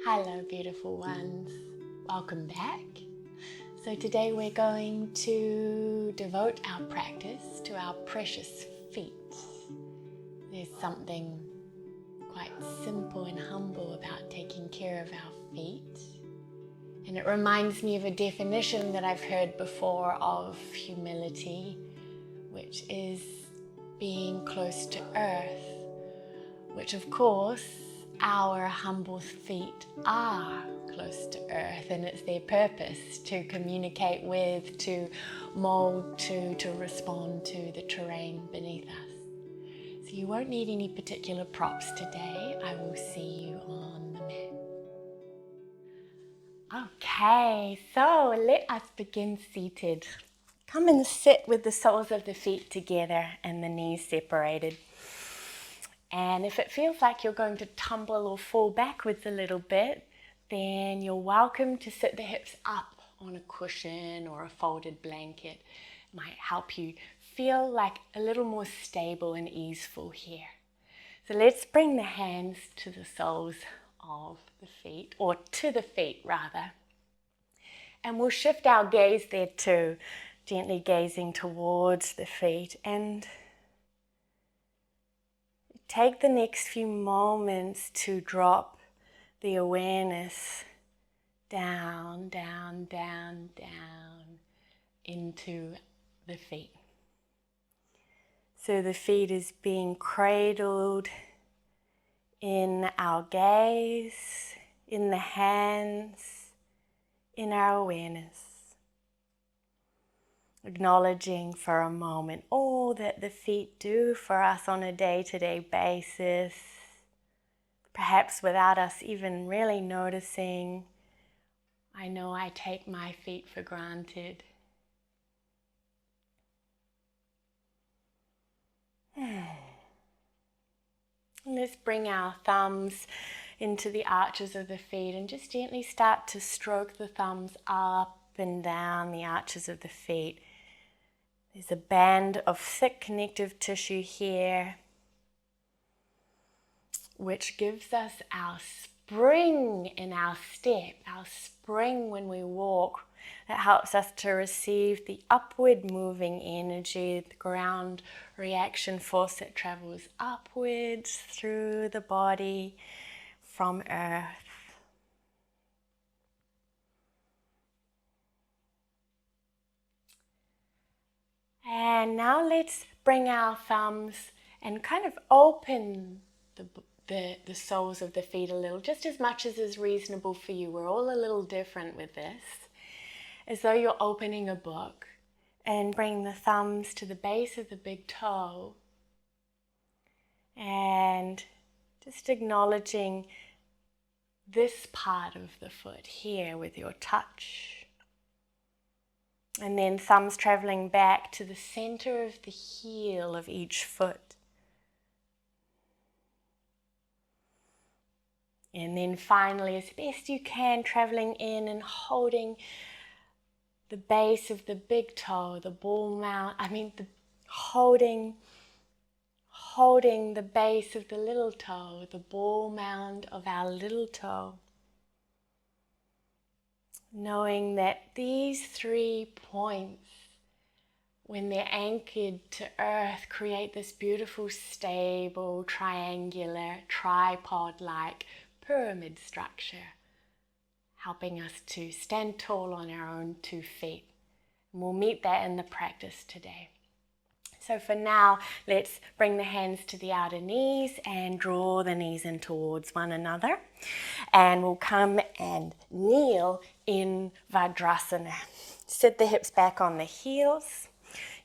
Hello beautiful ones, welcome back. So today we're going to devote our practice to our precious feet. There's something quite simple and humble about taking care of our feet. And it reminds me of a definition that I've heard before of humility, which is being close to earth, which of course our humble feet are close to earth, and it's their purpose to communicate with, to mold to respond to the terrain beneath us. So you won't need any particular props today. I will see you on the mat. Okay, so let us begin seated. Come and sit with the soles of the feet together and the knees separated. And if it feels like you're going to tumble or fall backwards a little bit, then you're welcome to sit the hips up on a cushion or a folded blanket. It might help you feel like a little more stable and easeful here. So let's bring the hands to the soles of the feet, or to the feet rather. And we'll shift our gaze there too, gently gazing towards the feet, and take the next few moments to drop the awareness down, down, down, down into the feet. So the feet is being cradled in our gaze, in the hands, in our awareness. Acknowledging for a moment all that the feet do for us on a day-to-day basis, perhaps without us even really noticing. I know I take my feet for granted. Let's bring our thumbs into the arches of the feet and just gently start to stroke the thumbs up and down the arches of the feet. There's a band of thick connective tissue here, which gives us our spring in our step, our spring when we walk. That helps us to receive the upward moving energy, the ground reaction force that travels upwards through the body from earth. And now let's bring our thumbs and kind of open the soles of the feet a little, just as much as is reasonable for you. We're all a little different with this. As though you're opening a book, and bring the thumbs to the base of the big toe. And just acknowledging this part of the foot here with your touch. And then thumbs traveling back to the center of the heel of each foot. And then finally, as best you can, traveling in and holding the base of the big toe, the ball mount, holding the base of the little toe, the ball mound of our little toe. Knowing that these 3 points, when they're anchored to earth, create this beautiful, stable, triangular, tripod-like pyramid structure, helping us to stand tall on our own 2 feet. And we'll meet that in the practice today. So for now, let's bring the hands to the outer knees and draw the knees in towards one another. And we'll come and kneel in Vajrasana. Sit the hips back on the heels.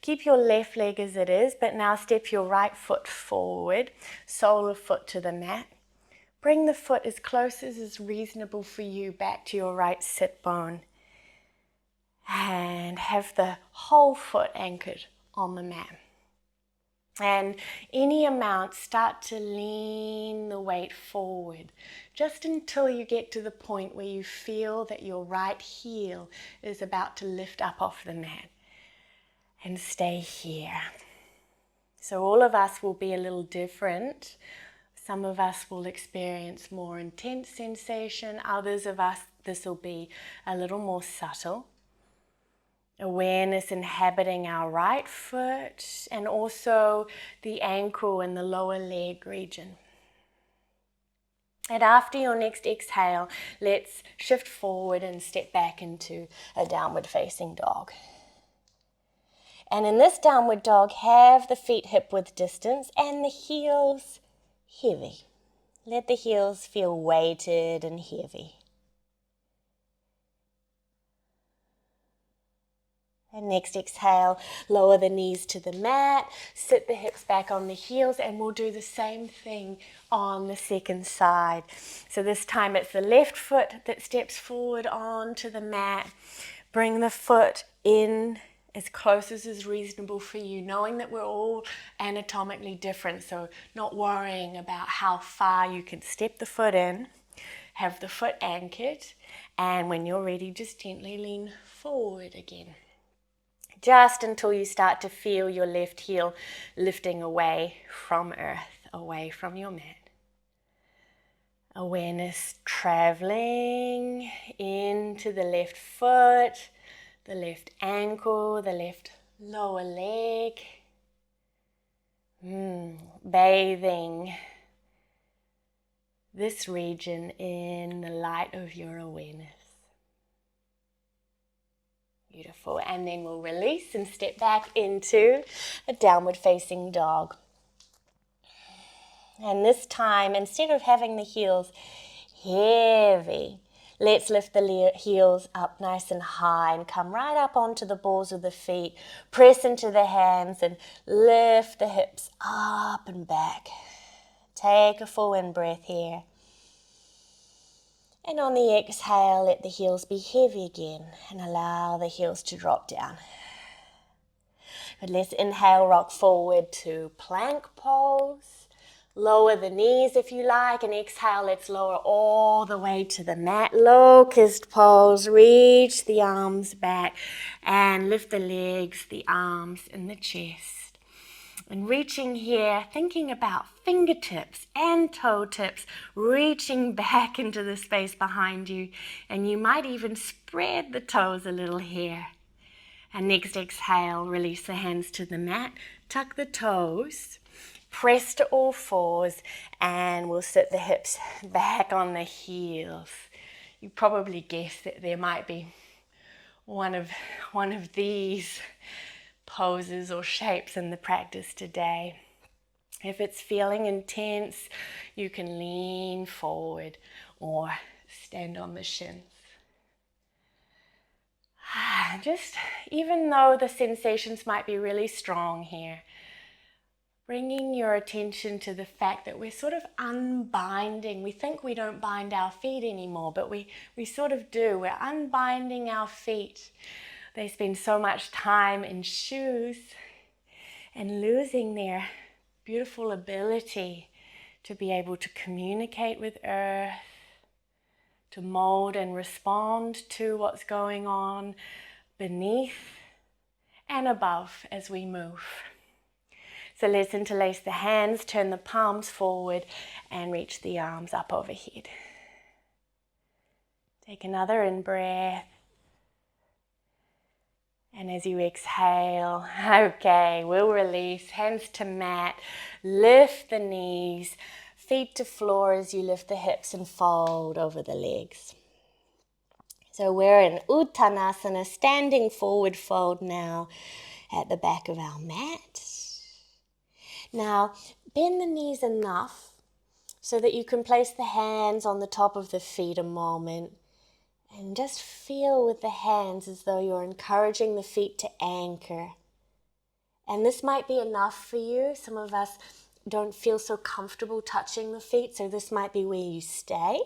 Keep your left leg as it is, but now step your right foot forward, sole of foot to the mat. Bring the foot as close as is reasonable for you back to your right sit bone. And have the whole foot anchored on the mat. And any amount, start to lean the weight forward, just until you get to the point where you feel that your right heel is about to lift up off the mat. And stay here. So all of us will be a little different. Some of us will experience more intense sensation. Others of us, this will be a little more subtle. Awareness inhabiting our right foot and also the ankle and the lower leg region. And after your next exhale, let's shift forward and step back into a downward facing dog. And in this downward dog, have the feet hip width distance and the heels heavy. Let the heels feel weighted and heavy. And next exhale, lower the knees to the mat, sit the hips back on the heels, and we'll do the same thing on the second side. So this time it's the left foot that steps forward onto the mat. Bring the foot in as close as is reasonable for you, knowing that we're all anatomically different, so not worrying about how far you can step the foot in. Have the foot anchored, and when you're ready, just gently lean forward again. Just until you start to feel your left heel lifting away from earth, away from your mat. Awareness traveling into the left foot, the left ankle, the left lower leg. Bathing this region in the light of your awareness. Beautiful. And then we'll release and step back into a downward facing dog. And this time, instead of having the heels heavy, let's lift the heels up nice and high and come right up onto the balls of the feet. Press into the hands and lift the hips up and back. Take a full in breath here. And on the exhale, let the heels be heavy again and allow the heels to drop down. But let's inhale, rock forward to plank pose. Lower the knees if you like, and exhale, let's lower all the way to the mat. Locust pose, reach the arms back and lift the legs, the arms and the chest. And reaching here, thinking about fingertips and toe tips, reaching back into the space behind you. And you might even spread the toes a little here. And next exhale, release the hands to the mat, tuck the toes, press to all fours, and we'll sit the hips back on the heels. You probably guessed that there might be one of these poses or shapes in the practice today. If it's feeling intense, you can lean forward or stand on the shins. Just, even though the sensations might be really strong here, bringing your attention to the fact that we're sort of unbinding. We think we don't bind our feet anymore, but we sort of do. We're unbinding our feet. They spend so much time in shoes and losing their beautiful ability to be able to communicate with earth, to mold and respond to what's going on beneath and above as we move. So let's interlace the hands, turn the palms forward and reach the arms up overhead. Take another in-breath. And as you exhale, okay, we'll release, hands to mat, lift the knees, feet to floor as you lift the hips and fold over the legs. So we're in Uttanasana, standing forward fold now at the back of our mat. Now, bend the knees enough so that you can place the hands on the top of the feet a moment. And just feel with the hands as though you're encouraging the feet to anchor. And this might be enough for you. Some of us don't feel so comfortable touching the feet, so this might be where you stay.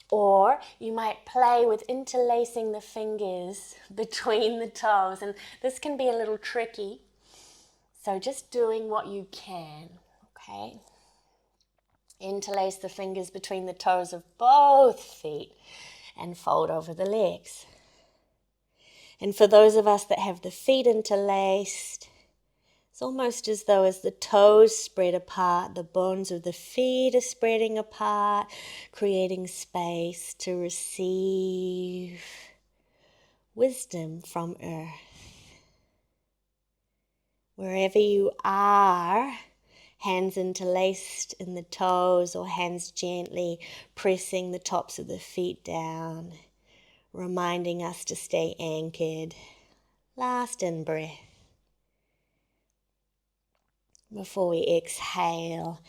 Or you might play with interlacing the fingers between the toes. And this can be a little tricky. So just doing what you can, okay? Interlace the fingers between the toes of both feet and fold over the legs. And for those of us that have the feet interlaced, it's almost as though as the toes spread apart, the bones of the feet are spreading apart, creating space to receive wisdom from earth. Wherever you are, hands interlaced in the toes or hands gently pressing the tops of the feet down, reminding us to stay anchored. Last in-breath. Before we exhale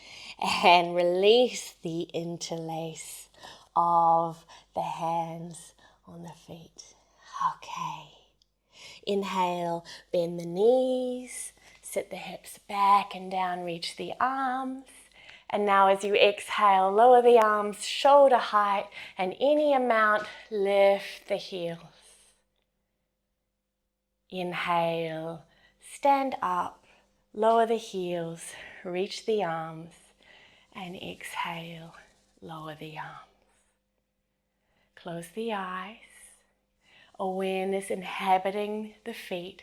and release the interlace of the hands on the feet. Okay. Inhale, bend the knees, sit the hips back and down, reach the arms. And now as you exhale, lower the arms, shoulder height, and any amount, lift the heels. Inhale, stand up, lower the heels, reach the arms, and exhale, lower the arms. Close the eyes. Awareness inhabiting the feet,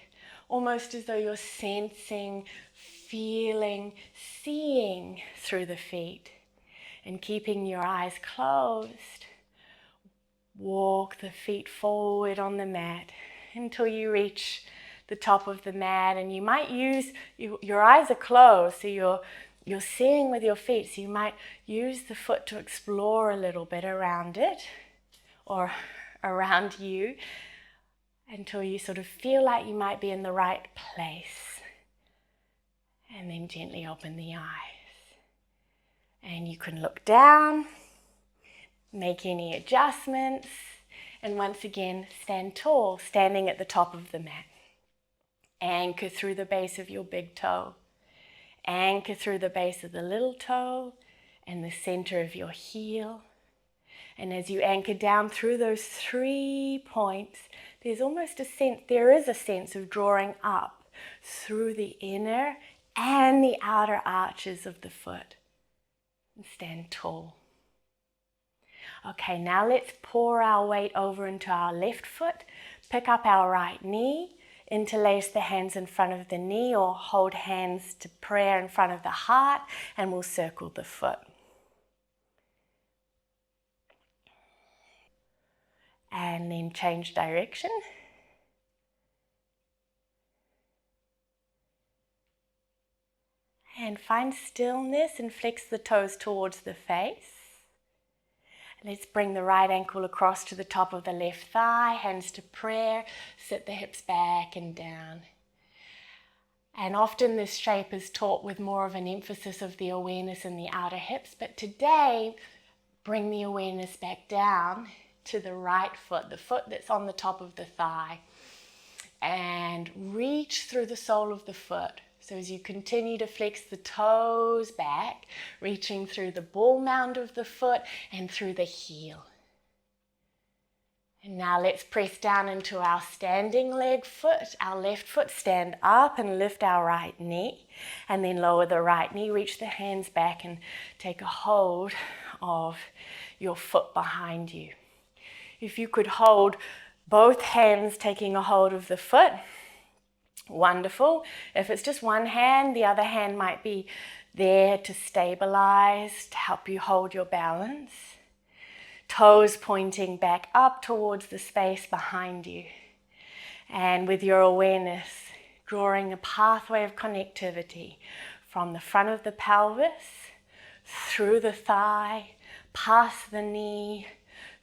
almost as though you're sensing, feeling, seeing through the feet. And keeping your eyes closed, walk the feet forward on the mat until you reach the top of the mat. And you might use, your eyes are closed, so you're seeing with your feet, so you might use the foot to explore a little bit around it or around you until you sort of feel like you might be in the right place. And then gently open the eyes. And you can look down, make any adjustments, and once again, stand tall, standing at the top of the mat. Anchor through the base of your big toe. Anchor through the base of the little toe and the center of your heel. And as you anchor down through those 3 points, there is a sense of drawing up through the inner and the outer arches of the foot. And stand tall. Okay, now let's pour our weight over into our left foot. Pick up our right knee. Interlace the hands in front of the knee or hold hands to prayer in front of the heart, and we'll circle the foot. And then change direction. And find stillness and flex the toes towards the face. Let's bring the right ankle across to the top of the left thigh, hands to prayer, sit the hips back and down. And often this shape is taught with more of an emphasis of the awareness in the outer hips, but today, bring the awareness back down to the right foot, the foot that's on the top of the thigh, and reach through the sole of the foot. So as you continue to flex the toes back, reaching through the ball mound of the foot and through the heel. And now let's press down into our standing leg foot, our left foot. Stand up and lift our right knee, and then lower the right knee, reach the hands back and take a hold of your foot behind you. If you could hold both hands taking a hold of the foot, wonderful. If it's just one hand, the other hand might be there to stabilize, to help you hold your balance. Toes pointing back up towards the space behind you. And with your awareness, drawing a pathway of connectivity from the front of the pelvis, through the thigh, past the knee,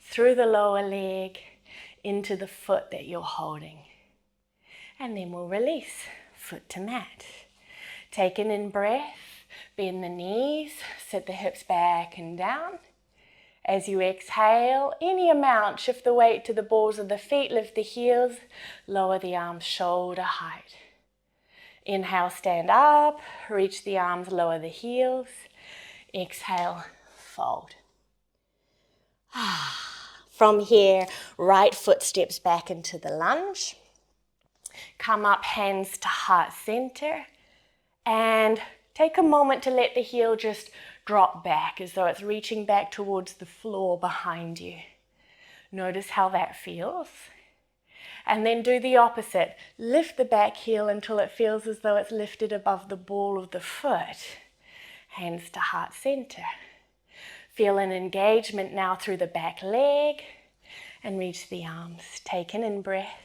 through the lower leg, into the foot that you're holding. And then we'll release, foot to mat. Take an in-breath, bend the knees, sit the hips back and down. As you exhale, any amount, shift the weight to the balls of the feet, lift the heels, lower the arms shoulder height. Inhale, stand up, reach the arms, lower the heels. Exhale, fold. From here, right foot steps back into the lunge. Come up, hands to heart center, and take a moment to let the heel just drop back as though it's reaching back towards the floor behind you. Notice how that feels. And then do the opposite. Lift the back heel until it feels as though it's lifted above the ball of the foot. Hands to heart center. Feel an engagement now through the back leg and reach the arms. Take an in-breath.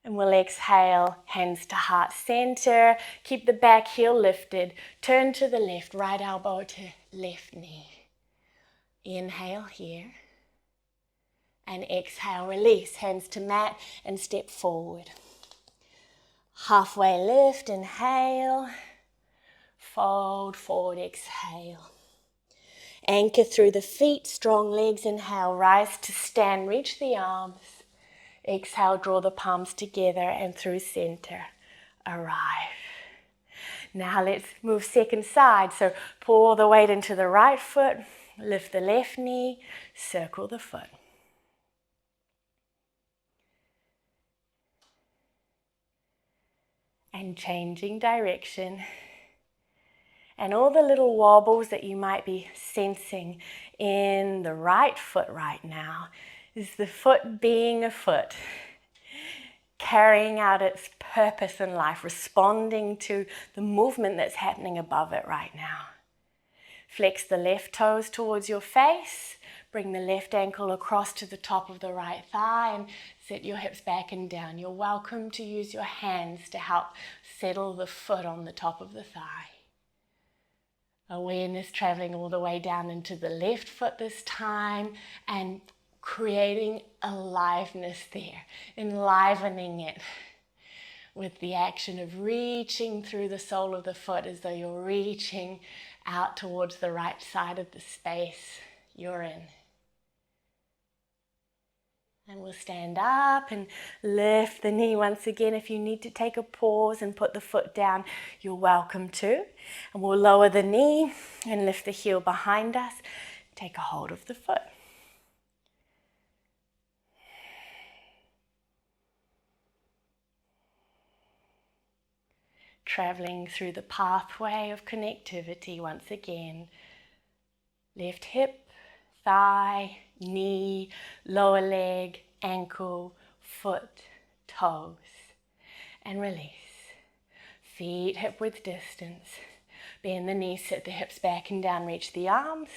And we'll exhale, hands to heart center. Keep the back heel lifted. Turn to the left, right elbow to left knee. Inhale here. And exhale, release, hands to mat and step forward. Halfway lift, inhale. Fold forward, exhale. Anchor through the feet, strong legs, inhale, rise to stand, reach the arms. Exhale, draw the palms together and through center, arrive. Now let's move second side. So pour the weight into the right foot, lift the left knee, circle the foot. And changing direction. And all the little wobbles that you might be sensing in the right foot right now is the foot being a foot, carrying out its purpose in life, responding to the movement that's happening above it right now. Flex the left toes towards your face, bring the left ankle across to the top of the right thigh and set your hips back and down. You're welcome to use your hands to help settle the foot on the top of the thigh. Awareness traveling all the way down into the left foot this time and creating aliveness there, enlivening it with the action of reaching through the sole of the foot as though you're reaching out towards the right side of the space you're in. And we'll stand up and lift the knee once again. If you need to take a pause and put the foot down, you're welcome to. And we'll lower the knee and lift the heel behind us. Take a hold of the foot. Traveling through the pathway of connectivity once again. Left hip, thigh, knee, lower leg, ankle, foot, toes. And release. Feet hip width distance. Bend the knees, sit the hips back and down, reach the arms.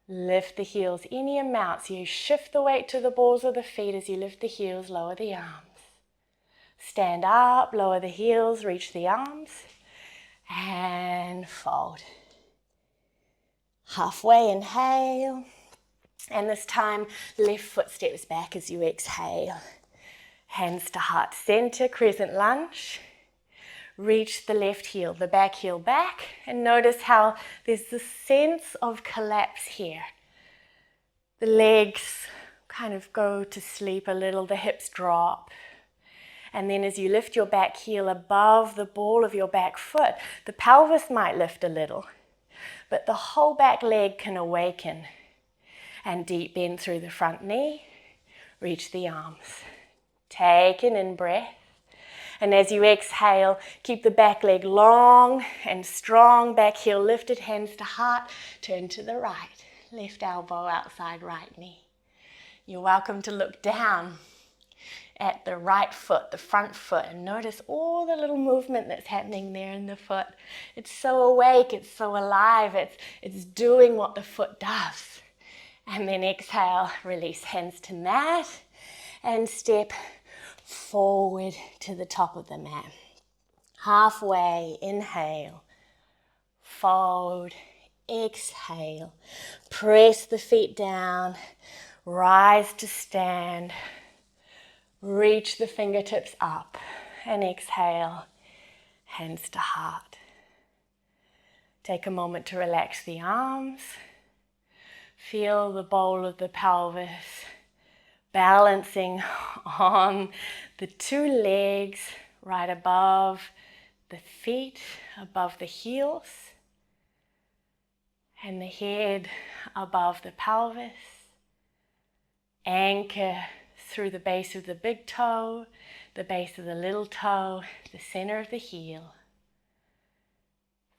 Lift the heels any amount. So you shift the weight to the balls of the feet as you lift the heels, lower the arms. Stand up, lower the heels, reach the arms. And fold. Halfway inhale. And this time, left foot steps back as you exhale. Hands to heart center, crescent lunge. Reach the left heel, the back heel back. And notice how there's this sense of collapse here. The legs kind of go to sleep a little, the hips drop. And then as you lift your back heel above the ball of your back foot, the pelvis might lift a little. But the whole back leg can awaken. And deep bend through the front knee, reach the arms. Take an in-breath. And as you exhale, keep the back leg long and strong, back heel lifted, hands to heart, turn to the right. Left elbow outside right knee. You're welcome to look down at the right foot, the front foot, and notice all the little movement that's happening there in the foot. It's so awake, it's so alive, it's doing what the foot does. And then exhale, release, hands to mat, and step forward to the top of the mat. Halfway, inhale, fold, exhale. Press the feet down, rise to stand. Reach the fingertips up and exhale, hands to heart. Take a moment to relax the arms. Feel the bowl of the pelvis balancing on the two legs right above the feet, above the heels, and the head above the pelvis. Anchor through the base of the big toe, the base of the little toe, the center of the heel.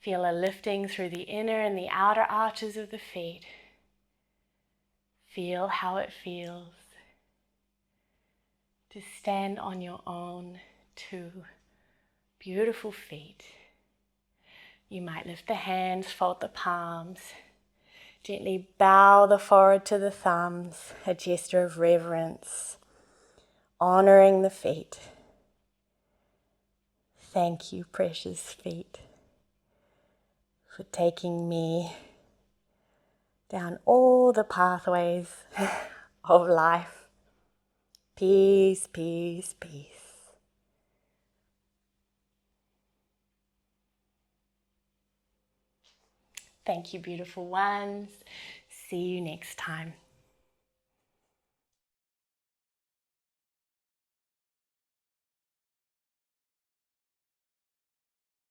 Feel a lifting through the inner and the outer arches of the feet. Feel how it feels. to stand on your own two beautiful feet. You might lift the hands, fold the palms, gently bow the forehead to the thumbs, a gesture of reverence, honoring the feet. Thank you, precious feet, for taking me down all the pathways of life. Peace, peace, peace. Thank you, beautiful ones. See you next time.